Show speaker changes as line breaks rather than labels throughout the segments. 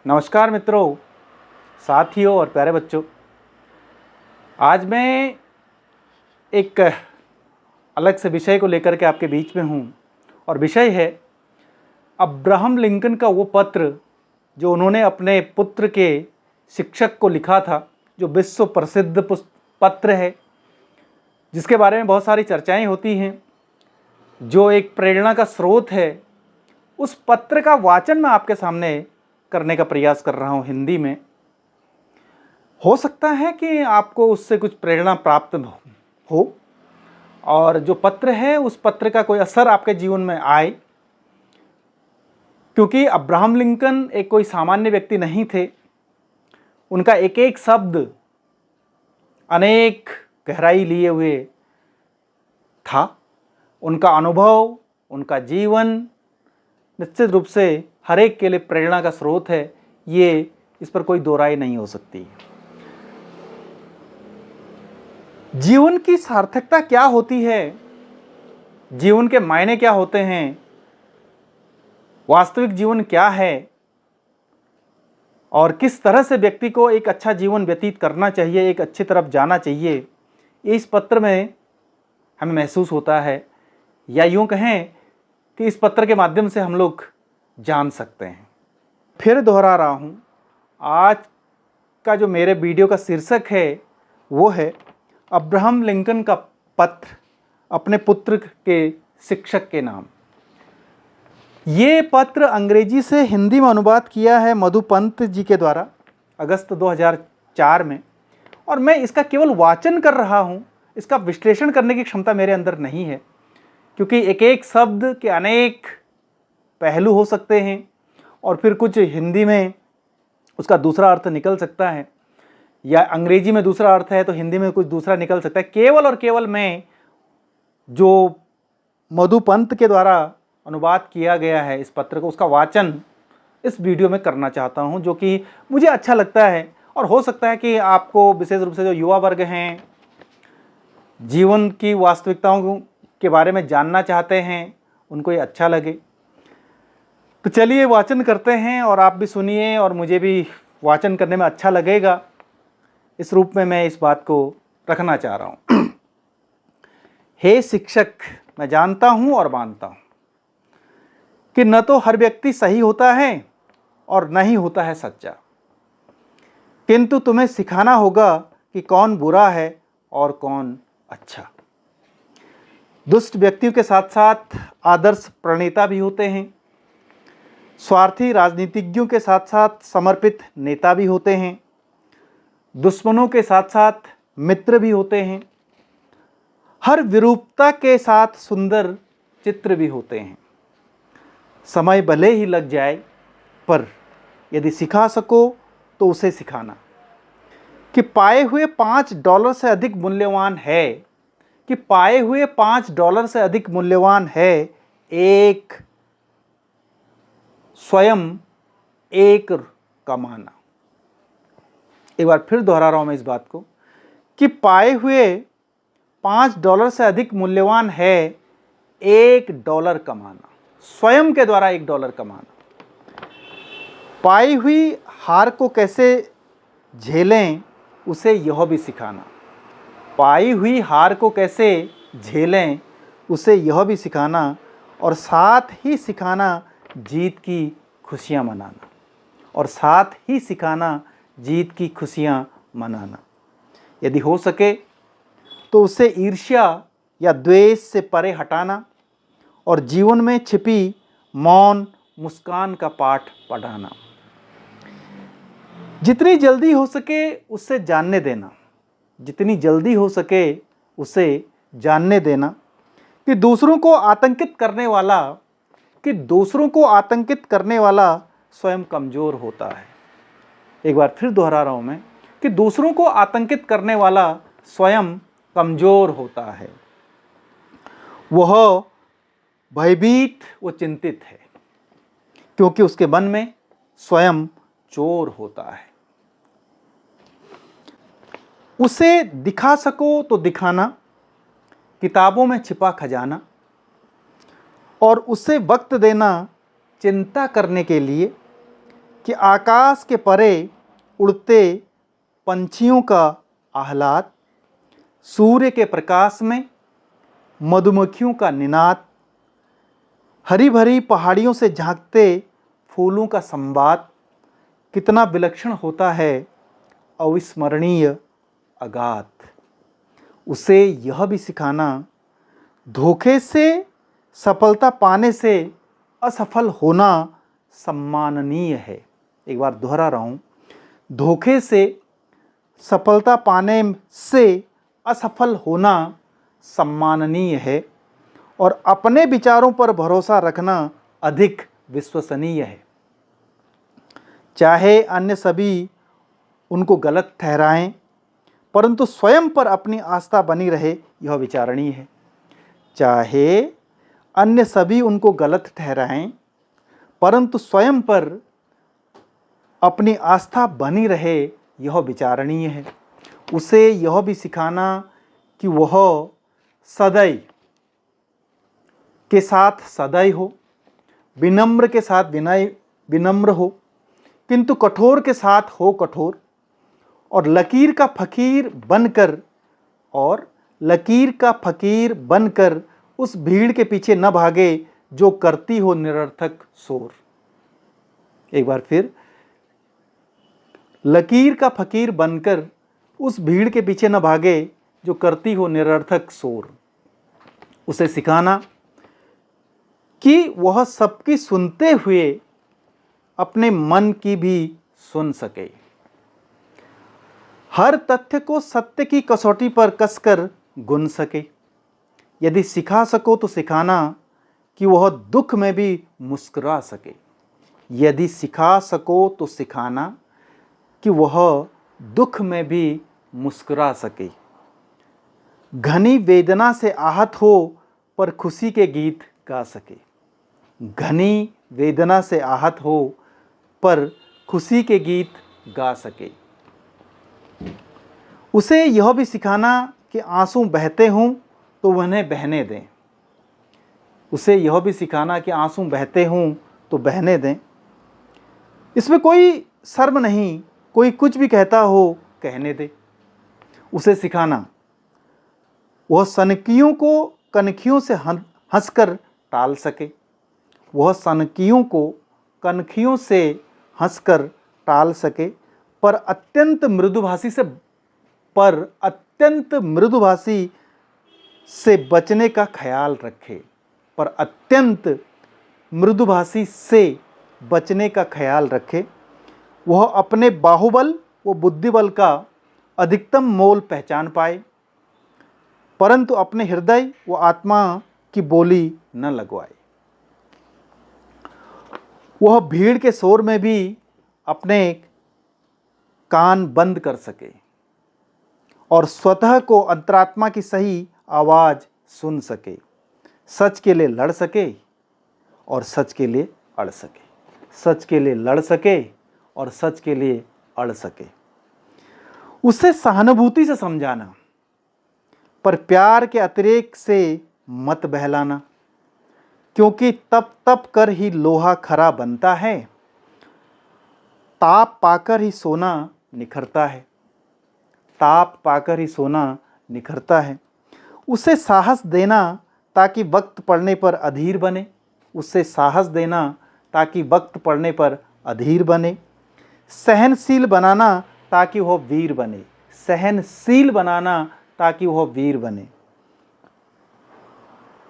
नमस्कार मित्रों, साथियों और प्यारे बच्चों। आज मैं एक अलग से विषय को लेकर के आपके बीच में हूँ और विषय है अब्राहम लिंकन का वो पत्र जो उन्होंने अपने पुत्र के शिक्षक को लिखा था, जो विश्व प्रसिद्ध पत्र है, जिसके बारे में बहुत सारी चर्चाएं होती हैं, जो एक प्रेरणा का स्रोत है। उस पत्र का वाचन मैं आपके सामने करने का प्रयास कर रहा हूं हिंदी में। हो सकता है कि आपको उससे कुछ प्रेरणा प्राप्त हो और जो पत्र है उस पत्र का कोई असर आपके जीवन में आए, क्योंकि अब्राहम लिंकन एक कोई सामान्य व्यक्ति नहीं थे। उनका एक एक शब्द अनेक गहराई लिए हुए था। उनका अनुभव, उनका जीवन निश्चित रूप से हर एक के लिए प्रेरणा का स्रोत है। ये इस पर कोई दो राय नहीं हो सकती। जीवन की सार्थकता क्या होती है, जीवन के मायने क्या होते हैं, वास्तविक जीवन क्या है और किस तरह से व्यक्ति को एक अच्छा जीवन व्यतीत करना चाहिए, एक अच्छी तरफ जाना चाहिए, ये इस पत्र में हमें महसूस होता है, या यूं कहें कि इस पत्र के माध्यम से हम लोग जान सकते हैं। फिर दोहरा रहा हूँ, आज का जो मेरे वीडियो का शीर्षक है वो है अब्राहम लिंकन का पत्र अपने पुत्र के शिक्षक के नाम। ये पत्र अंग्रेजी से हिंदी में अनुवाद किया है मधुपंत जी के द्वारा अगस्त 2004 में, और मैं इसका केवल वाचन कर रहा हूँ। इसका विश्लेषण करने की क्षमता मेरे अंदर नहीं है, क्योंकि एक एक शब्द के अनेक पहलू हो सकते हैं और फिर कुछ हिंदी में उसका दूसरा अर्थ निकल सकता है, या अंग्रेजी में दूसरा अर्थ है तो हिंदी में कुछ दूसरा निकल सकता है। केवल और केवल मैं जो मधुपंत के द्वारा अनुवाद किया गया है इस पत्र को, उसका वाचन इस वीडियो में करना चाहता हूं, जो कि मुझे अच्छा लगता है। और हो सकता है कि आपको विशेष रूप से जो युवा वर्ग हैं, जीवन की वास्तविकताओं के बारे में जानना चाहते हैं, उनको ये अच्छा लगे। तो चलिए वाचन करते हैं और आप भी सुनिए और मुझे भी वाचन करने में अच्छा लगेगा। इस रूप में मैं इस बात को रखना चाह रहा हूँ। हे शिक्षक, मैं जानता हूँ और मानता हूँ कि न तो हर व्यक्ति सही होता है और न ही होता है सच्चा, किंतु तुम्हें सिखाना होगा कि कौन बुरा है और कौन अच्छा। दुष्ट व्यक्तियों के साथ साथ आदर्श प्रणेता भी होते हैं, स्वार्थी राजनीतिज्ञों के साथ साथ समर्पित नेता भी होते हैं, दुश्मनों के साथ साथ मित्र भी होते हैं, हर विरूपता के साथ सुंदर चित्र भी होते हैं। समय भले ही लग जाए, पर यदि सिखा सको तो उसे सिखाना कि पाए हुए $5 से अधिक मूल्यवान है, कि पाए हुए $5 से अधिक मूल्यवान है एक स्वयं एक कमाना। एक बार फिर दोहरा रहा हूं मैं इस बात को, कि पाए हुए $5 से अधिक मूल्यवान है $1 कमाना, स्वयं के द्वारा $1 कमाना। पाई हुई हार को कैसे झेलें उसे यह भी सिखाना, पाई हुई हार को कैसे झेलें उसे यह भी सिखाना, और साथ ही सिखाना जीत की खुशियां मनाना, और साथ ही सिखाना जीत की खुशियां मनाना। यदि हो सके तो उसे ईर्ष्या या द्वेष से परे हटाना और जीवन में छिपी मौन मुस्कान का पाठ पढ़ाना। जितनी जल्दी हो सके उससे जानने देना, जितनी जल्दी हो सके उसे जानने देना कि दूसरों को आतंकित करने वाला स्वयं कमज़ोर होता है। एक बार फिर दोहरा रहा हूं मैं, कि दूसरों को आतंकित करने वाला स्वयं कमज़ोर होता है। वह भयभीत, वो चिंतित है, क्योंकि उसके मन में स्वयं चोर होता है। उसे दिखा सको तो दिखाना, किताबों में छिपा खजाना, और उसे वक्त देना चिंता करने के लिए, कि आकाश के परे उड़ते पंछियों का आह्लाद, सूर्य के प्रकाश में मधुमक्खियों का निनाद, हरी भरी पहाड़ियों से झांकते फूलों का संवाद कितना विलक्षण होता है, अविस्मरणीय, अगाध। उसे यह भी सिखाना, धोखे से सफलता पाने से असफल होना सम्माननीय है। एक बार दोहरा रहा हूँ, धोखे से सफलता पाने से असफल होना सम्माननीय है और अपने विचारों पर भरोसा रखना अधिक विश्वसनीय है। चाहे अन्य सभी उनको गलत ठहराएं, परंतु स्वयं पर अपनी आस्था बनी रहे, यह विचारणीय है। चाहे अन्य सभी उनको गलत ठहराएं, परंतु स्वयं पर अपनी आस्था बनी रहे, यह विचारणीय है। उसे यह भी सिखाना कि वह सदैव के साथ सदैव हो, विनम्र के साथ विनम्र हो, किंतु कठोर के साथ हो कठोर, और लकीर का फकीर बनकर उस भीड़ के पीछे न भागे जो करती हो निरर्थक शोर। एक बार फिर, लकीर का फकीर बनकर उस भीड़ के पीछे न भागे जो करती हो निरर्थक शोर। उसे सिखाना कि वह सबकी सुनते हुए अपने मन की भी सुन सके, हर तथ्य को सत्य की कसौटी पर कसकर गुन सके। यदि सिखा सको तो सिखाना कि वह दुख में भी मुस्कुरा सके। यदि सिखा सको तो सिखाना कि वह दुख में भी मुस्कुरा सके। घनी वेदना से आहत हो पर खुशी के गीत गा सके। घनी वेदना से आहत हो पर खुशी के गीत गा सके। उसे यह भी सिखाना कि आंसू बहते हों तो उन्हें बहने दें। उसे यह भी सिखाना कि आंसू बहते हों तो बहने दें। इसमें कोई शर्म नहीं, कोई कुछ भी कहता हो कहने दे। उसे सिखाना वह सनकियों को कनखियों से हंसकर टाल सके। वह सनकियों को कनखियों से हंसकर टाल सके, पर अत्यंत मृदुभाषी से बचने का ख्याल रखे। पर अत्यंत मृदुभाषी से बचने का ख्याल रखे। वह अपने बाहुबल व बुद्धिबल का अधिकतम मोल पहचान पाए, परंतु अपने हृदय व आत्मा की बोली न लगवाए। वह भीड़ के शोर में भी अपने कान बंद कर सके और स्वतः को अंतरात्मा की सही आवाज़ सुन सके। सच के लिए लड़ सके और सच के लिए अड़ सके। सच के लिए लड़ सके और सच के लिए अड़ सके। उसे सहानुभूति से समझाना, पर प्यार के अतिरेक से मत बहलाना, क्योंकि तप कर ही लोहा खरा बनता है, ताप पाकर ही सोना निखरता है। ताप पाकर ही सोना निखरता है। उसे साहस देना ताकि वक्त पड़ने पर अधीर बने। उसे साहस देना ताकि वक्त पड़ने पर अधीर बने। सहनशील बनाना ताकि वह वीर बने। सहनशील बनाना ताकि वह वीर बने।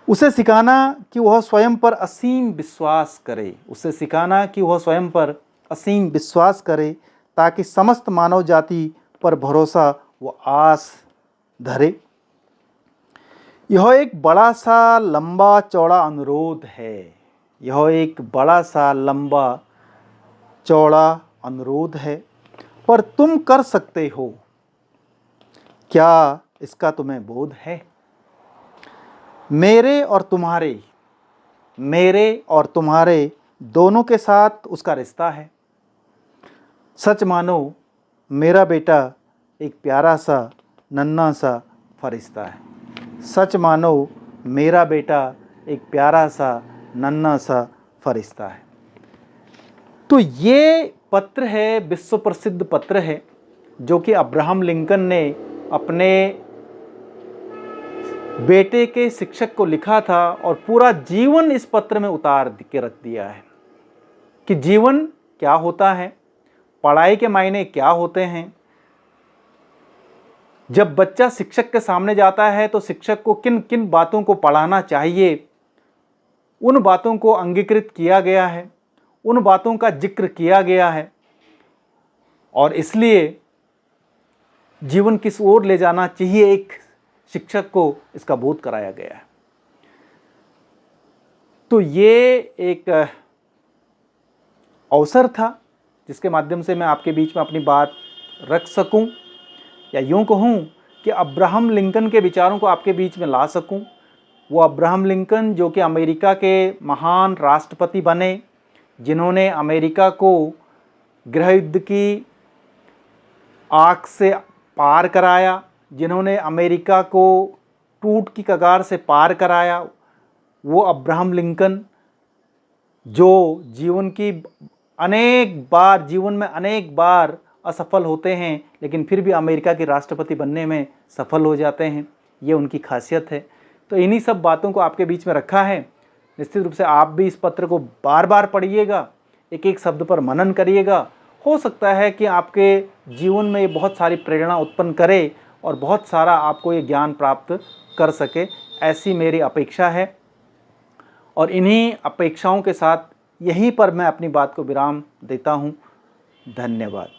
उसे सिखाना कि वह स्वयं पर असीम विश्वास करे। उसे सिखाना कि वह स्वयं पर असीम विश्वास करे, ताकि समस्त मानव जाति पर भरोसा व आस धरे। यह एक बड़ा सा लंबा चौड़ा अनुरोध है। यह एक बड़ा सा लंबा चौड़ा अनुरोध है, पर तुम कर सकते हो। क्या इसका तुम्हें बोध है? मेरे और तुम्हारे दोनों के साथ उसका रिश्ता है। सच मानो मेरा बेटा एक प्यारा सा नन्हा सा फरिश्ता है। सच मानो मेरा बेटा एक प्यारा सा नन्हा सा फरिश्ता है। तो ये पत्र है विश्व प्रसिद्ध पत्र है जो कि अब्राहम लिंकन ने अपने बेटे के शिक्षक को लिखा था और पूरा जीवन इस पत्र में उतार के रख दिया है कि जीवन क्या होता है, पढ़ाई के मायने क्या होते हैं। जब बच्चा शिक्षक के सामने जाता है तो शिक्षक को किन किन बातों को पढ़ाना चाहिए, उन बातों को अंगीकृत किया गया है, उन बातों का जिक्र किया गया है और इसलिए जीवन किस ओर ले जाना चाहिए एक शिक्षक को इसका बोध कराया गया है। तो ये एक अवसर था जिसके माध्यम से मैं आपके बीच में अपनी बात रख सकूं, या यूं कहूं कि अब्राहम लिंकन के विचारों को आपके बीच में ला सकूं। वो अब्राहम लिंकन जो कि अमेरिका के महान राष्ट्रपति बने, जिन्होंने अमेरिका को गृह युद्ध की आग से पार कराया, जिन्होंने अमेरिका को टूट की कगार से पार कराया, वो अब्राहम लिंकन जो जीवन में अनेक बार असफल होते हैं लेकिन फिर भी अमेरिका के राष्ट्रपति बनने में सफल हो जाते हैं। ये उनकी खासियत है। तो इन्हीं सब बातों को आपके बीच में रखा है। निश्चित रूप से आप भी इस पत्र को बार बार पढ़िएगा, एक एक शब्द पर मनन करिएगा। हो सकता है कि आपके जीवन में ये बहुत सारी प्रेरणा उत्पन्न करे और बहुत सारा आपको ये ज्ञान प्राप्त कर सके, ऐसी मेरी अपेक्षा है। और इन्हीं अपेक्षाओं के साथ यहीं पर मैं अपनी बात को विराम देता हूँ। धन्यवाद।